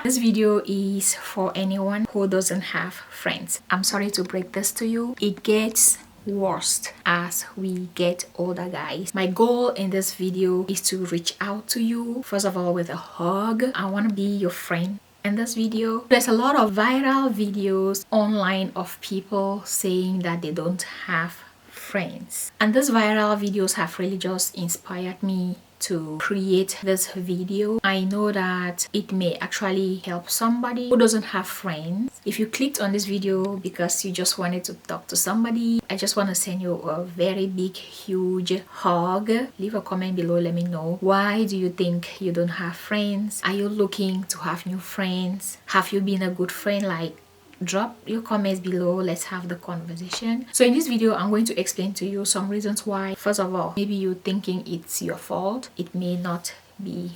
This video is for anyone who doesn't have friends. I'm sorry to break this to you. It gets worse as we get older, guys. My goal in this video is to reach out to you, first of all, with a hug. I want to be your friend. In this video, there's a lot of viral videos online of people saying that they don't have friends, and these viral videos have really just inspired me to create this video. I know that it may actually help somebody who doesn't have friends. If you clicked on this video because you just wanted to talk to somebody, I just want to send you a very big, huge hug. Leave a comment below. Let me know, why do you think you don't have friends? Are you looking to have new friends? Have you been a good friend? Like, drop your comments below. Let's have the conversation. So in this video, I'm going to explain to you some reasons why. First of all, maybe you're thinking it's your fault. It may not be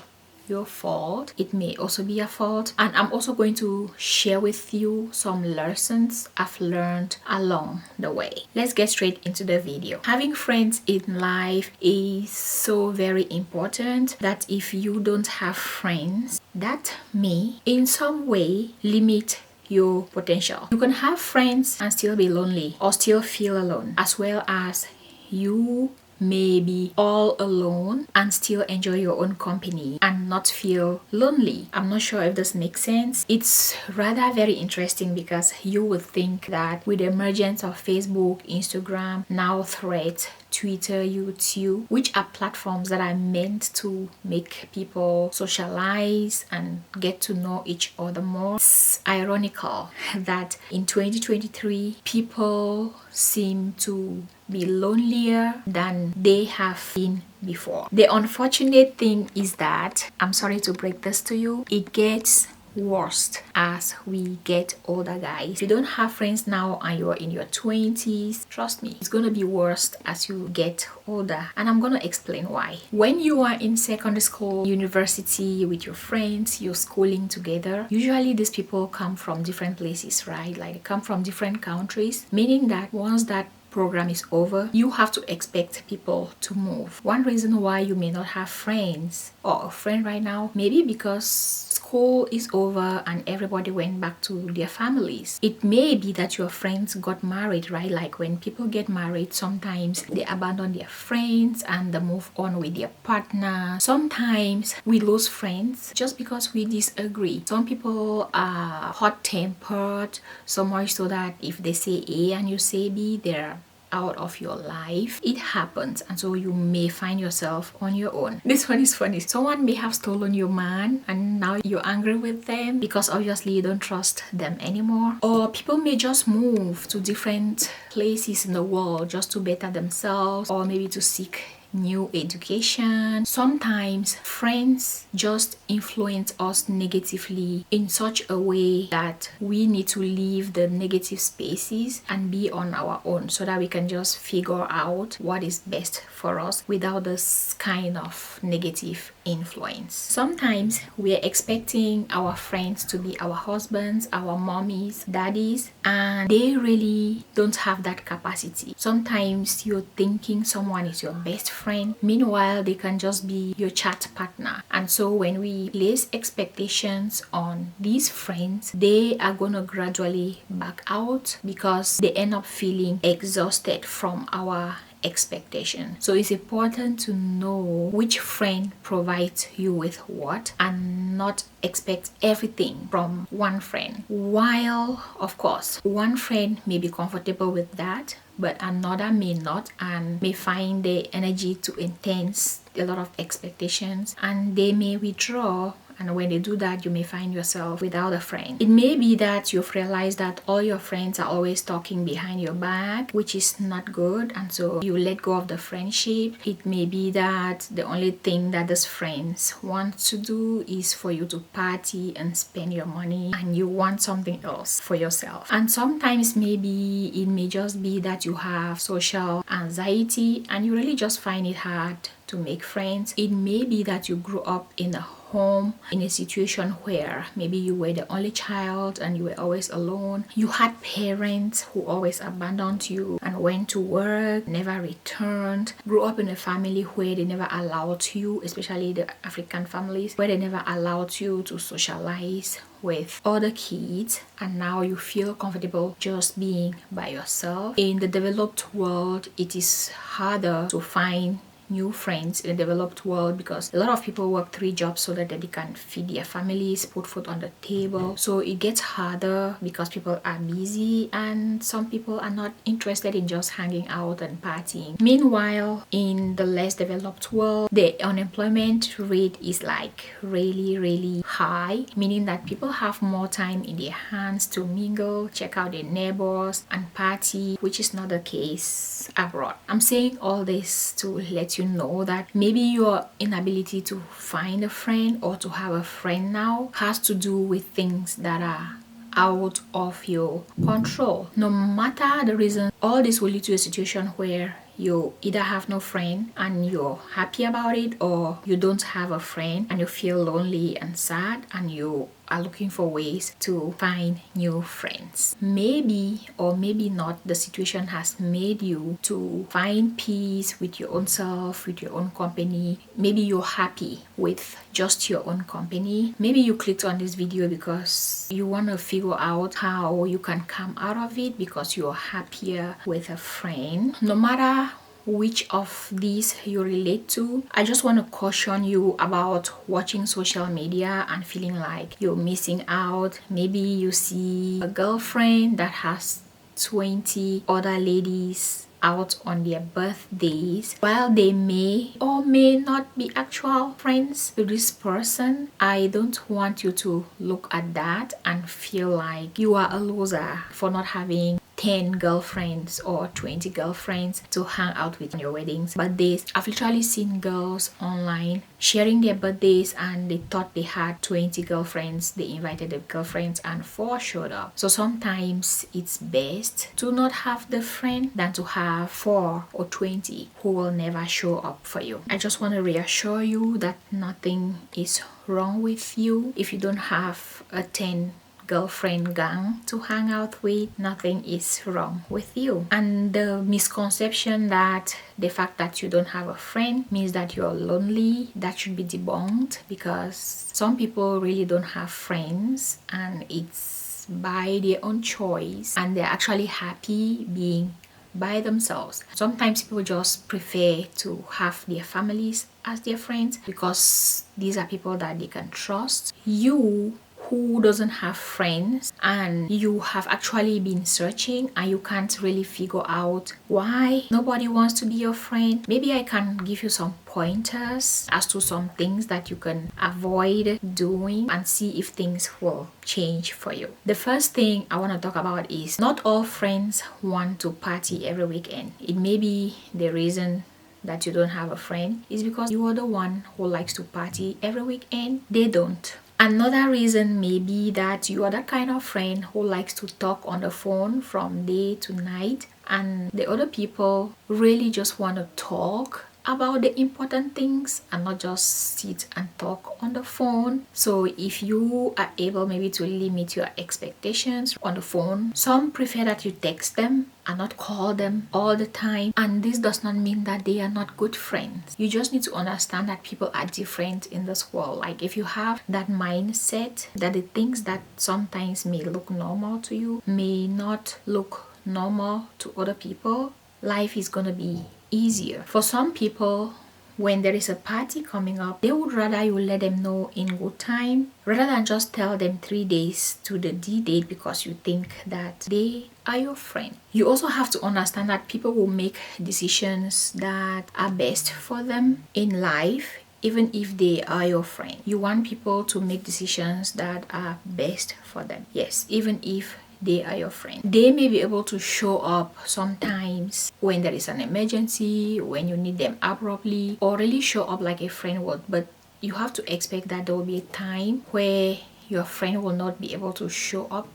your fault. It may also be your fault. And I'm also going to share with you some lessons I've learned along the way. Let's get straight into the video. Having friends in life is so very important, that if you don't have friends, that may in some way limit your potential. You can have friends and still be lonely or still feel alone, as well as you may be all alone and still enjoy your own company and not feel lonely. I'm not sure if this makes sense. It's rather very interesting because you would think that with the emergence of Facebook, Instagram, now Threads, Twitter, YouTube, which are platforms that are meant to make people socialize and get to know each other more, it's ironical that in 2023 people seem to be lonelier than they have been before. The unfortunate thing is that, I'm sorry to break this to you, it gets worse as we get older, guys. If you don't have friends now and you're in your 20s, trust me, it's gonna be worse as you get older, and I'm gonna explain why. When you are in secondary school, university, with your friends, you're schooling together, usually these people come from different places, right? Like, they come from different countries, meaning that once that program is over, you have to expect people to move. One reason why you may not have friends or a friend right now, maybe because school is over and everybody went back to their families. It may be that your friends got married, right? Like, when people get married, sometimes they abandon their friends and they move on with their partner. Sometimes we lose friends just because we disagree. Some people are hot-tempered, so much so that if they say A and you say B, they're out of your life. It happens, and so you may find yourself on your own. This one is funny. Someone may have stolen your man and now you're angry with them because obviously you don't trust them anymore. Or people may just move to different places in the world just to better themselves, or maybe to seek new education. Sometimes friends just influence us negatively in such a way that we need to leave the negative spaces and be on our own, so that we can just figure out what is best for us without this kind of negative influence. Sometimes we're expecting our friends to be our husbands, our mommies, daddies, and they really don't have that capacity. Sometimes you're thinking someone is your best friend, meanwhile they can just be your chat partner. And so when we place expectations on these friends, they are gonna gradually back out because they end up feeling exhausted from our expectation. So it's important to know which friend provides you with what, and not expect everything from one friend. While of course one friend may be comfortable with that, but another may not, and may find the energy too intense, a lot of expectations, and they may withdraw. And when they do that, you may find yourself without a friend. It may be that you've realized that all your friends are always talking behind your back, which is not good, and so you let go of the friendship. It may be that the only thing that these friends want to do is for you to party and spend your money, and you want something else for yourself. And sometimes maybe it may just be that you have social anxiety and you really just find it hard to make friends. It may be that you grew up in a home in a situation where maybe you were the only child and you were always alone. You had parents who always abandoned you and went to work, never returned. Grew up in a family where they never allowed you, especially the African families, where they never allowed you to socialize with other kids, and now you feel comfortable just being by yourself. In the developed world, it is harder to find new friends in the developed world because a lot of people work 3 jobs so that they can feed their families, put food on the table. So it gets harder because people are busy and some people are not interested in just hanging out and partying. Meanwhile, in the less developed world, the unemployment rate is like really high, meaning that people have more time in their hands to mingle, check out their neighbors and party, which is not the case abroad. I'm saying all this to let you know that maybe your inability to find a friend or to have a friend now has to do with things that are out of your control. No matter the reason, all this will lead to a situation where you either have no friend and you're happy about it, or you don't have a friend and you feel lonely and sad and you are looking for ways to find new friends. Maybe or maybe not, the situation has made you to find peace with your own self, with your own company. Maybe you're happy with just your own company. Maybe you clicked on this video because you want to figure out how you can come out of it because you're happier with a friend. No matter which of these you relate to, I just want to caution you about watching social media and feeling like you're missing out. Maybe you see a girlfriend that has 20 other ladies out on their birthdays. While they may or may not be actual friends with this person, I don't want you to look at that and feel like you are a loser for not having 10 girlfriends or 20 girlfriends to hang out with on your weddings. Birthdays, I've literally seen girls online sharing their birthdays and they thought they had 20 girlfriends. They invited their girlfriends and 4 showed up. So sometimes it's best to not have the friend than to have 4 or 20 who will never show up for you. I just want to reassure you that nothing is wrong with you. If you don't have a 10 girlfriend gang to hang out with, nothing is wrong with you. And the misconception that the fact that you don't have a friend means that you're lonely, that should be debunked, because some people really don't have friends and it's by their own choice and they're actually happy being by themselves. Sometimes people just prefer to have their families as their friends because these are people that they can trust. You who doesn't have friends and you have actually been searching and you can't really figure out why nobody wants to be your friend, maybe I can give you some pointers as to some things that you can avoid doing and see if things will change for you. The first thing I want to talk about is not all friends want to party every weekend. It may be the reason that you don't have a friend is because you are the one who likes to party every weekend. They don't. Another reason may be that you are that kind of friend who likes to talk on the phone from day to night and the other people really just want to talk about the important things and not just sit and talk on the phone. So if you are able maybe to limit your expectations on the phone, some prefer that you text them and not call them all the time. And this does not mean that they are not good friends. You just need to understand that people are different in this world. Like if you have that mindset that the things that sometimes may look normal to you may not look normal to other people, life is gonna be easier. For some people, when there is a party coming up, they would rather you let them know in good time rather than just tell them 3 days to the D-date because you think that they are your friend. You also have to understand that people will make decisions that are best for them in life even if they are your friend. You want people to make decisions that are best for them. Yes, even if they are your friend. They may be able to show up sometimes when there is an emergency, when you need them abruptly, or really show up like a friend would, but you have to expect that there will be a time where your friend will not be able to show up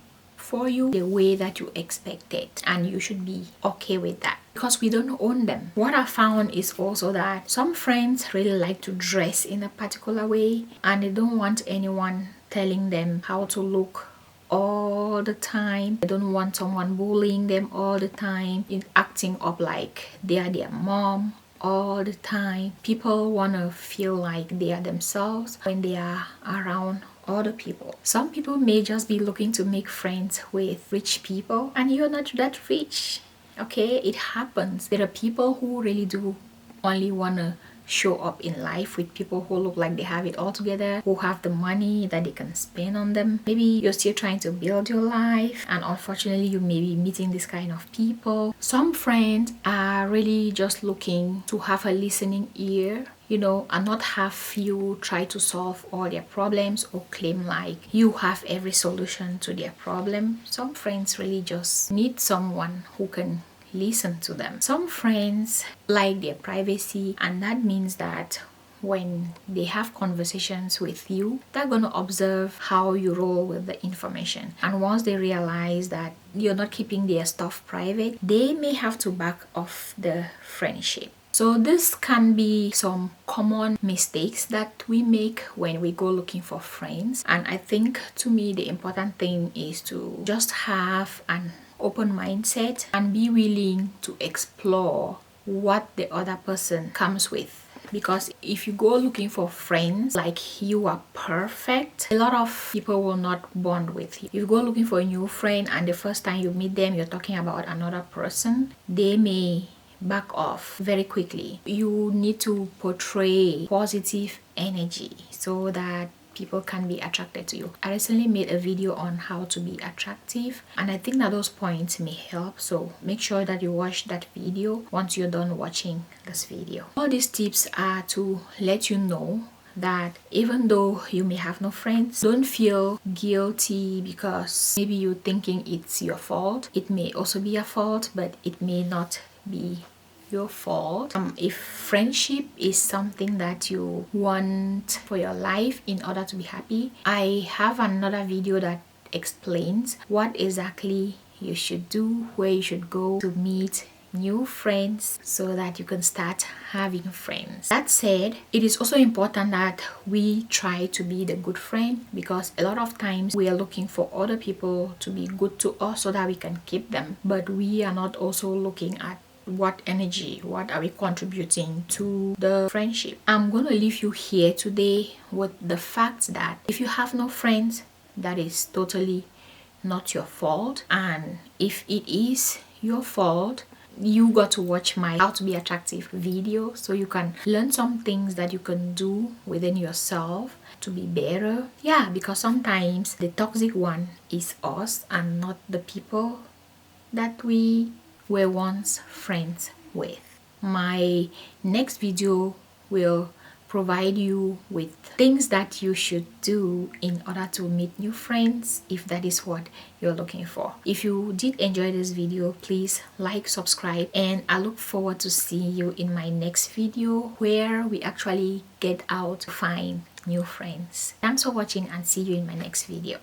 for you the way that you expect it, and you should be okay with that because we don't own them. What I found is also that some friends really like to dress in a particular way and they don't want anyone telling them how to look all the time. They don't want someone bullying them all the time, acting up like they are their mom all the time. People want to feel like they are themselves when they are around other people. Some people may just be looking to make friends with rich people and you're not that rich. Okay, it happens. There are people who really do only want to show up in life with people who look like they have it all together, who have the money that they can spend on them. Maybe you're still trying to build your life and unfortunately you may be meeting this kind of people. Some friends are really just looking to have a listening ear, you know, and not have you try to solve all their problems or claim like you have every solution to their problem. Some friends really just need someone who can listen to them. Some friends like their privacy, and that means that when they have conversations with you, they're going to observe how you roll with the information, and once they realize that you're not keeping their stuff private, they may have to back off the friendship. So this can be some common mistakes that we make when we go looking for friends, and I think to me the important thing is to just have an open mindset and be willing to explore what the other person comes with. Because if you go looking for friends like you are perfect, a lot of people will not bond with you. If you go looking for a new friend and the first time you meet them you're talking about another person, they may back off very quickly. You need to portray positive energy so that people can be attracted to you. I recently made a video on how to be attractive and I think that those points may help, so make sure that you watch that video once you're done watching this video. All these tips are to let you know that even though you may have no friends, don't feel guilty because maybe you're thinking it's your fault. It may also be your fault, but it may not be your fault. If friendship is something that you want for your life in order to be happy, I have another video that explains what exactly you should do, where you should go to meet new friends so that you can start having friends. That said, it is also important that we try to be the good friend, because a lot of times we are looking for other people to be good to us so that we can keep them, but we are not also looking at what energy, what are we contributing to the friendship. I'm going to leave you here today with the fact that if you have no friends, that is totally not your fault, and if it is your fault, you got to watch my how to be attractive video so you can learn some things that you can do within yourself to be better. Yeah, because sometimes the toxic one is us and not the people that we were once friends with. My next video will provide you with things that you should do in order to meet new friends if that is what you're looking for. If you did enjoy this video, please like, subscribe, and I look forward to seeing you in my next video where we actually get out to find new friends. Thanks for watching and see you in my next video.